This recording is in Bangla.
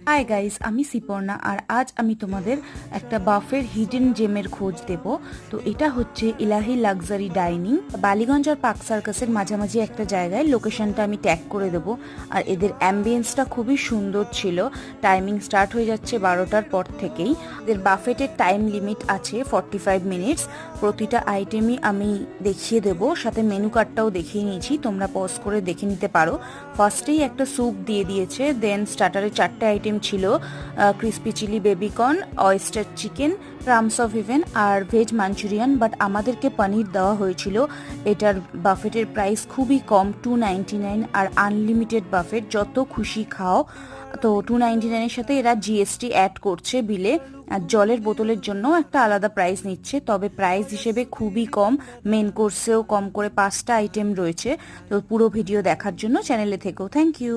হাই গাইস, আমি সিপর্ণা আর আজ আমি তোমাদের একটা বাফের হিডেন জেমের খোঁজ দেব। তো এটা হচ্ছে ইলাহি লাক্সারি ডাইনিং, বালিগঞ্জ আর পার্ক সার্কাসের মাঝামাঝি একটা জায়গায়। লোকেশনটা আমি ট্যাগ করে দেবো। আর এদের অ্যাম্বিয়েন্সটা খুবই সুন্দর ছিল। টাইমিং স্টার্ট হয়ে যাচ্ছে 12টার পর থেকেই। এদের বাফেটের টাইম লিমিট আছে 45 মিনিটস। প্রতিটা আইটেমই আমি দেখিয়ে দেবো, সাথে মেনু কার্ডটাও দেখিয়ে নিয়েছি, তোমরা পজ করে দেখে নিতে পারো। ফার্স্টেই একটা স্যুপ দিয়ে দিয়েছে, দেন স্টার্টারে 4টে আইটেম ছিল, crispy chilli baby corn, oyster chicken, crumbs of heaven আর ভেজ মাঞ্চুরিয়ান। বাট আমাদেরকে পনির দেওয়া হয়েছিল। এটার বাফেটের প্রাইস খুবই কম, 299, আর আনলিমিটেড বাফেট, যত খুশি খাও। তো 299-এর সাথে এরা জিএসটি অ্যাড করছে বিলে। আর জলের বোতলের জন্য একটা আলাদা প্রাইস নিচ্ছে, তবে প্রাইস হিসেবে খুবই কম। মেন কোর্সেও কম করে 5টা আইটেম রয়েছে। তো পুরো ভিডিও দেখার জন্য চ্যানেলে থেকেও থ্যাংক ইউ।